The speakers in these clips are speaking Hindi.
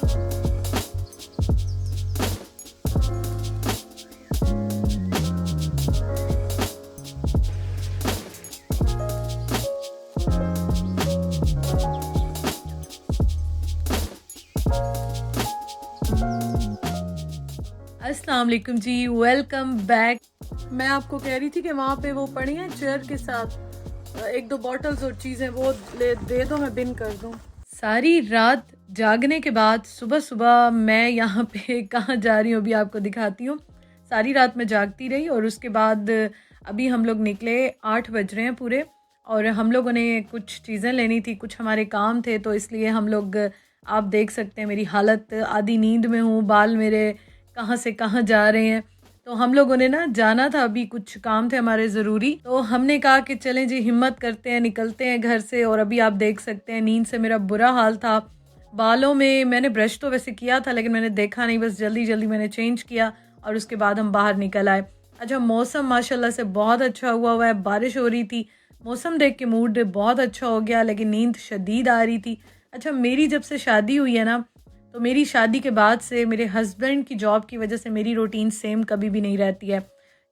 अस्सलाम वालेकुम जी, वेलकम बैक। मैं आपको कह रही थी कि वहाँ पे वो पड़ी हैं चेयर के साथ एक दो बॉटल्स और चीज़ें, वो दे दो, मैं बिन कर दूँ। सारी रात जागने के बाद सुबह सुबह मैं यहाँ पे कहाँ जा रही हूँ अभी आपको दिखाती हूँ। सारी रात मैं जागती रही और उसके बाद अभी हम लोग निकले, 8 बज रहे हैं पूरे, और हम लोगों ने कुछ चीज़ें लेनी थी, कुछ हमारे काम थे, तो इसलिए हम लोग, आप देख सकते हैं मेरी हालत, आधी नींद में हूँ, बाल मेरे कहाँ से कहाँ जा रहे हैं। तो हम लोगों ने ना जाना था, अभी कुछ काम थे हमारे ज़रूरी, तो हमने कहा कि चलें जी, हिम्मत करते हैं, निकलते हैं घर से। और अभी आप देख सकते हैं नींद से मेरा बुरा हाल था। बालों में मैंने ब्रश तो वैसे किया था लेकिन मैंने देखा नहीं, बस जल्दी जल्दी मैंने चेंज किया और उसके बाद हम बाहर निकल आए। अच्छा, मौसम माशाल्लाह से बहुत अच्छा हुआ है, बारिश हो रही थी, मौसम देख के मूड बहुत अच्छा हो गया, लेकिन नींद शदीद आ रही थी। अच्छा, मेरी जब से शादी हुई है ना, तो मेरी शादी के बाद से मेरे हस्बैंड की जॉब की वजह से मेरी रूटीन सेम कभी भी नहीं रहती है,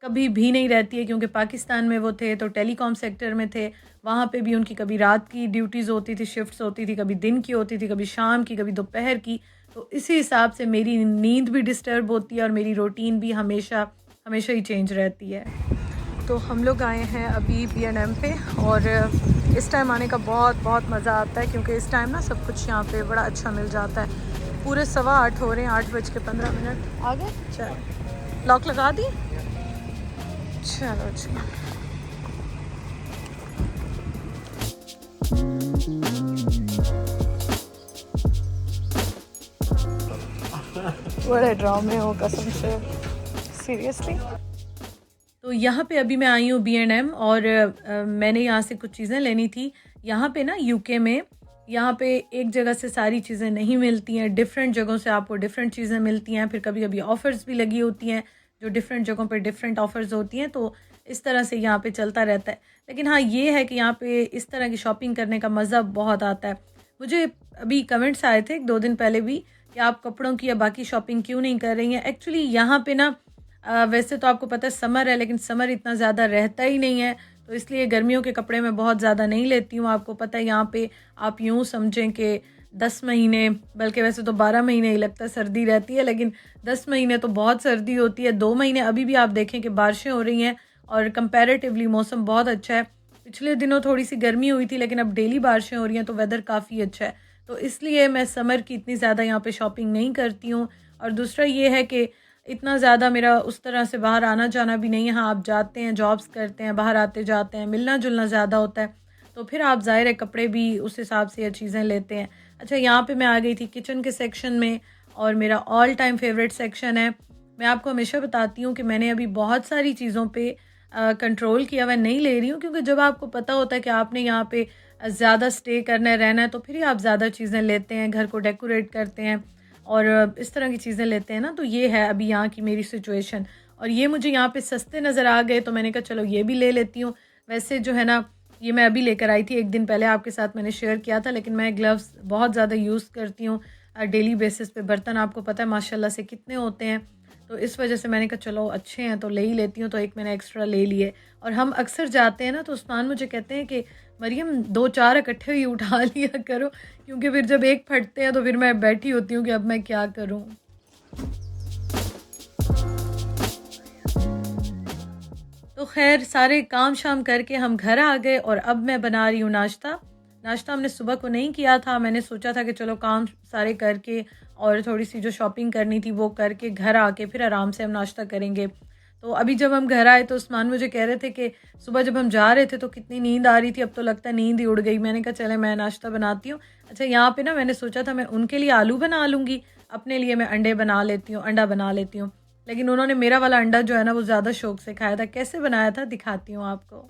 कभी भी नहीं रहती है, क्योंकि पाकिस्तान में वो थे तो टेलीकॉम सेक्टर में थे, वहाँ पे भी उनकी कभी रात की ड्यूटीज़ होती थी, शिफ्ट्स होती थी, कभी दिन की होती थी, कभी शाम की, कभी दोपहर की। तो इसी हिसाब से मेरी नींद भी डिस्टर्ब होती है और मेरी रूटीन भी हमेशा हमेशा ही चेंज रहती है। तो हम लोग आए हैं अभी B&M पे, और इस टाइम आने का बहुत बहुत मज़ा आता है, क्योंकि इस टाइम ना सब कुछ यहाँ पे बड़ा अच्छा मिल जाता है। पूरे 8:15 हो रहे हैं, 8:15 आ गए। चलो, लॉक लगा दी। चलो चलो, बड़े ड्रामे हो कसम से, सीरियसली। तो यहाँ पे अभी मैं आई हूँ B&M, और मैंने यहाँ से कुछ चीज़ें लेनी थी। यहाँ पे ना यूके में, यहाँ पे एक जगह से सारी चीज़ें नहीं मिलती हैं, डिफरेंट जगहों से आपको डिफरेंट चीज़ें मिलती हैं, फिर कभी कभी ऑफ़र्स भी लगी होती हैं, जो डिफरेंट जगहों पर डिफरेंट ऑफ़र्स होती हैं, तो इस तरह से यहाँ पे चलता रहता है। लेकिन हाँ, ये है कि यहाँ पे इस तरह की शॉपिंग करने का मज़ा बहुत आता है। मुझे अभी कमेंट्स आए थे 1-2 दिन पहले भी कि आप कपड़ों की या बाकी शॉपिंग क्यों नहीं कर रही हैं। एक्चुअली यहाँ पे ना, वैसे तो आपको पता है समर है, लेकिन समर इतना ज़्यादा रहता ही नहीं है, तो इसलिए गर्मियों के कपड़े मैं बहुत ज़्यादा नहीं लेती हूँ। आपको पता है यहाँ पे आप यूँ समझें कि 10 महीने, बल्कि वैसे तो 12 महीने ही लगता है सर्दी रहती है, लेकिन 10 महीने तो बहुत सर्दी होती है। 2 महीने अभी भी आप देखें कि बारिशें हो रही हैं और कंपैरेटिवली मौसम बहुत अच्छा है। पिछले दिनों थोड़ी सी गर्मी हुई थी, लेकिन अब डेली बारिशें हो रही हैं, तो वेदर काफ़ी अच्छा है। तो इसलिए मैं समर की इतनी ज़्यादा यहाँ पे शॉपिंग नहीं करती हूँ। और दूसरा ये है कि इतना ज़्यादा मेरा उस तरह से बाहर आना जाना भी नहीं है। हाँ, आप जाते हैं, जॉब्स करते हैं, बाहर आते जाते हैं, मिलना जुलना ज़्यादा होता है, तो फिर आप ज़ाहिर है कपड़े भी उस हिसाब से या चीज़ें लेते हैं। अच्छा, यहाँ पे मैं आ गई थी किचन के सेक्शन में, और मेरा ऑल टाइम फेवरेट सेक्शन है। मैं आपको हमेशा बताती हूँ कि मैंने अभी बहुत सारी चीज़ों पे कंट्रोल किया हुआ, नहीं ले रही हूँ, क्योंकि जब आपको पता होता है कि आपने यहाँ पे ज़्यादा स्टे करना है, रहना है, तो फिर ही आप ज़्यादा चीज़ें लेते हैं, घर को डेकोरेट करते हैं और इस तरह की चीज़ें लेते हैं ना। तो ये है अभी यहाँ की मेरी सिचुएशन, और ये मुझे यहाँ पे सस्ते नज़र आ गए, तो मैंने कहा चलो ये भी ले लेती हूँ। वैसे जो है ना, ये मैं अभी लेकर आई थी, एक दिन पहले आपके साथ मैंने शेयर किया था, लेकिन मैं ग्लव्स बहुत ज़्यादा यूज़ करती हूँ डेली बेसिस पे। बर्तन आपको पता है माशाल्लाह से कितने होते हैं, तो इस वजह से मैंने कहा चलो अच्छे हैं तो ले ही लेती हूँ, तो एक मैंने एक्स्ट्रा ले लिए। और हम अक्सर जाते हैं ना, तो उस्मान मुझे कहते हैं कि मरियम 2-4 इकट्ठे ही उठा लिया करो, क्योंकि फिर जब एक फटते हैं तो फिर मैं बैठी होती हूँ कि अब मैं क्या करूँ। तो खैर, सारे काम शाम करके हम घर आ गए, और अब मैं बना रही हूँ नाश्ता। नाश्ता हमने सुबह को नहीं किया था, मैंने सोचा था कि चलो काम सारे करके और थोड़ी सी जो शॉपिंग करनी थी वो करके घर आके फिर आराम से हम नाश्ता करेंगे। तो अभी जब हम घर आए तो उस्मान मुझे कह रहे थे कि सुबह जब हम जा रहे थे तो कितनी नींद आ रही थी, अब तो लगता है नींद ही उड़ गई। मैंने कहा चले मैं नाश्ता बनाती हूँ। अच्छा, यहाँ पे ना मैंने सोचा था मैं उनके लिए आलू बना लूँगी, अपने लिए मैं अंडा बना लेती हूँ, लेकिन उन्होंने मेरा वाला अंडा जो है ना वो ज़्यादा शौक से खाया था। कैसे बनाया था दिखाती हूँ आपको।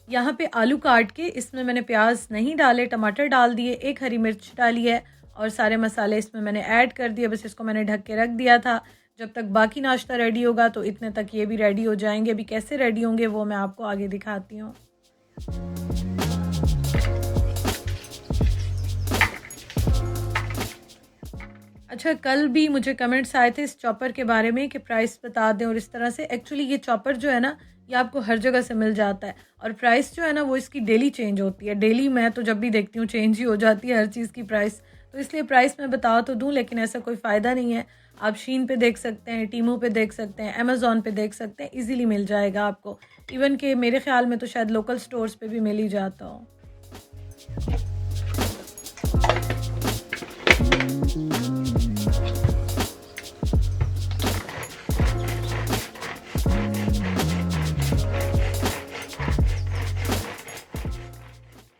यहाँ पे आलू काट के इसमें मैंने प्याज नहीं डाले, टमाटर डाल दिए, एक हरी मिर्च डाली है, और सारे मसाले इसमें मैंने ऐड कर दिए। बस इसको मैंने ढक के रख दिया था, जब तक बाकी नाश्ता रेडी होगा तो इतने तक ये भी रेडी हो जाएंगे। अभी कैसे रेडी होंगे वो मैं आपको आगे दिखाती हूँ। अच्छा, कल भी मुझे कमेंट्स आए थे इस चॉपर के बारे में कि प्राइस बता दें और इस तरह से। एक्चुअली ये चॉपर जो है ना, ये आपको हर जगह से मिल जाता है और प्राइस जो है ना वो इसकी डेली चेंज होती है। डेली मैं तो जब भी देखती हूँ चेंज ही हो जाती है हर चीज़ की प्राइस। तो इसलिए प्राइस मैं बता तो दूँ, लेकिन ऐसा कोई फ़ायदा नहीं है। आप शीन पे देख सकते हैं, टीमू पे देख सकते हैं, अमेज़न पे देख सकते हैं, ईज़िली मिल जाएगा आपको। इवन कि मेरे ख़्याल में तो शायद लोकल स्टोर्स पे भी मिल ही जाता हो।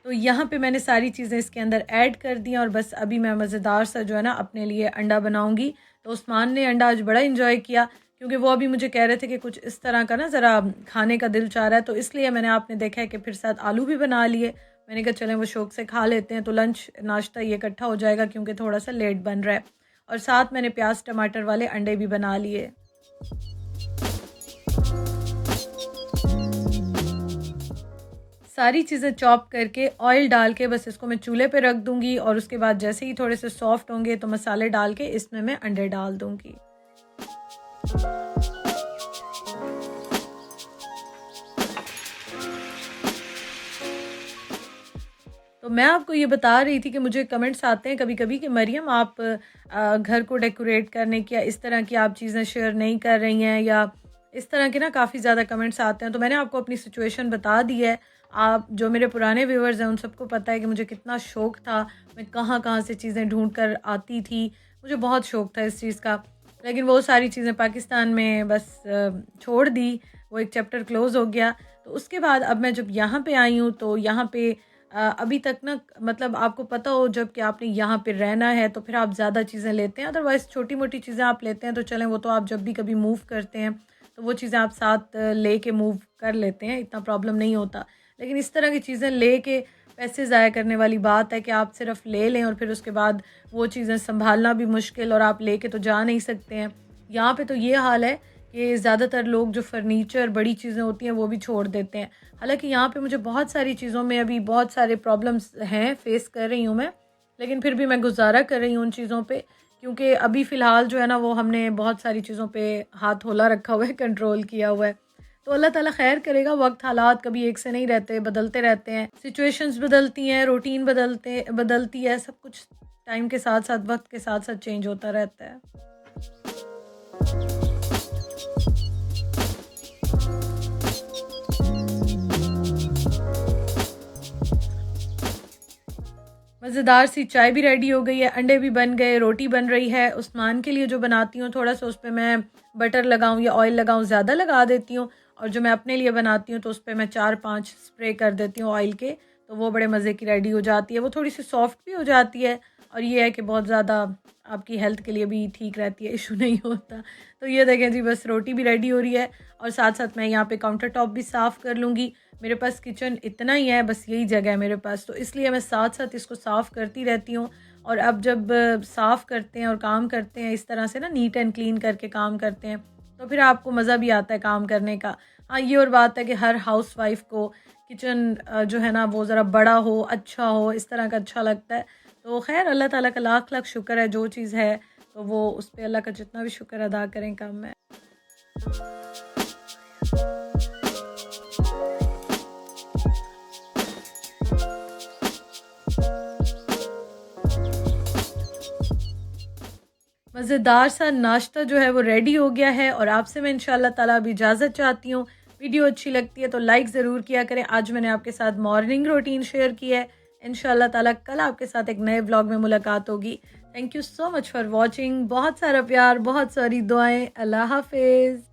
तो यहाँ पे मैंने सारी चीज़ें इसके अंदर ऐड कर दी और बस अभी मैं मज़ेदार सा जो है ना अपने लिए अंडा बनाऊँगी। तो उस्मान ने अंडा आज बड़ा एंजॉय किया, क्योंकि वो अभी मुझे कह रहे थे कि कुछ इस तरह का ना ज़रा खाने का दिल चाह रहा है, तो इसलिए मैंने आपने देखा है कि फिर साथ आलू भी बना लिए। मैंने कहा चलें वो शौक से खा लेते हैं, तो लंच नाश्ता ये इकट्ठा हो जाएगा क्योंकि थोड़ा सा लेट बन रहा है। और साथ मैंने प्याज टमाटर वाले अंडे भी बना लिए। सारी चीज़ें चॉप करके ऑयल डाल के बस इसको मैं चूल्हे पे रख दूँगी और उसके बाद जैसे ही थोड़े से सॉफ्ट होंगे तो मसाले डाल के इसमें मैं अंडे डाल दूँगी। तो मैं आपको ये बता रही थी कि मुझे कमेंट्स आते हैं कभी-कभी कि मरियम आप घर को डेकोरेट करने की या इस तरह की आप चीज़ें शेयर नहीं कर रही हैं, या इस तरह के ना काफ़ी ज़्यादा कमेंट्स आते हैं। तो मैंने आपको अपनी सिचुएशन बता दी है। आप जो मेरे पुराने व्यूअर्स हैं उन सबको पता है कि मुझे कितना शौक़ था, मैं कहाँ-कहाँ से चीज़ें ढूँढ कर आती थी। मुझे बहुत शौक़ था इस चीज़ का, लेकिन वो सारी चीज़ें पाकिस्तान में बस छोड़ दी, वो एक चैप्टर क्लोज़ हो गया। तो उसके बाद अब मैं जब यहाँ पे आई हूँ तो यहाँ पे अभी तक ना मतलब आपको पता हो जब कि आपने यहाँ पे रहना है तो फिर आप ज़्यादा चीज़ें लेते हैं। अदरवाइज़ छोटी-मोटी चीज़ें आप लेते हैं तो चलें, वो तो आप जब भी कभी मूव करते हैं तो वो चीज़ें आप साथ लेके मूव कर लेते हैं, इतना प्रॉब्लम नहीं होता। लेकिन इस तरह की चीज़ें लेके पैसे ज़ाया करने वाली बात है कि आप सिर्फ ले लें और फिर उसके बाद वो चीज़ें सँभालना भी मुश्किल और आप लेके तो जा नहीं सकते हैं। यहाँ पे तो ये हाल है कि ज़्यादातर लोग जो फ़र्नीचर, बड़ी चीज़ें होती हैं वो भी छोड़ देते हैं। हालाँकि यहाँ पे मुझे बहुत सारी चीज़ों में अभी बहुत सारे प्रॉब्लम्स हैं, फ़ेस कर रही हूँ मैं, लेकिन फिर भी मैं गुज़ारा कर रही हूँ उन चीज़ों पे, क्योंकि अभी फ़िलहाल जो है ना वो हमने बहुत सारी चीज़ों पे हाथ हौला रखा हुआ है, कंट्रोल किया हुआ है। तो अल्लाह ताला खैर करेगा। वक्त हालात कभी एक से नहीं रहते, बदलते रहते हैं, सिचुएशंस बदलती हैं, रूटीन बदलती है, सब कुछ टाइम के साथ साथ, वक्त के साथ साथ चेंज होता रहता है। मज़ेदार सी चाय भी रेडी हो गई है, अंडे भी बन गए, रोटी बन रही है। उस्मान के लिए जो बनाती हूँ थोड़ा सा उस पे मैं बटर लगाऊँ या ऑयल लगाऊँ, ज़्यादा लगा देती हूँ, और जो मैं अपने लिए बनाती हूँ तो उस पे मैं 4-5 स्प्रे कर देती हूँ ऑयल के, तो वो बड़े मज़े की रेडी हो जाती है। वो थोड़ी सी सॉफ्ट भी हो जाती है और ये है कि बहुत ज़्यादा आपकी हेल्थ के लिए भी ठीक रहती है, इशू नहीं होता। तो ये देखें जी, बस रोटी भी रेडी हो रही है और साथ साथ मैं यहाँ पे काउंटर टॉप भी साफ़ कर लूँगी। मेरे पास किचन इतना ही है, बस यही जगह है मेरे पास, तो इसलिए मैं साथ साथ इसको साफ़ करती रहती हूँ। और अब जब साफ़ करते हैं और काम करते हैं इस तरह से ना, नीट एंड क्लीन करके काम करते हैं, तो फिर आपको मज़ा भी आता है काम करने का। हाँ, ये और बात है कि हर हाउसवाइफ़ को किचन जो है ना वो ज़रा बड़ा हो, अच्छा हो, इस तरह का अच्छा लगता है। तो ख़ैर अल्लाह ताला का लाख लाख शुक्र है, जो चीज़ है तो वो उस पे अल्लाह का जितना भी शुक्र अदा करें कम है। मज़ेदार सा नाश्ता जो है वो रेडी हो गया है और आपसे मैं इंशाल्लाह ताला अब इजाज़त चाहती हूँ। वीडियो अच्छी लगती है तो लाइक ज़रूर किया करें। आज मैंने आपके साथ मॉर्निंग रूटीन शेयर की है। इंशाल्लाह ताला कल आपके साथ एक नए व्लॉग में मुलाकात होगी। Thank you so much for watching. बहुत सारा प्यार, बहुत सारी दुआएं। अल्लाह हाफ़िज़।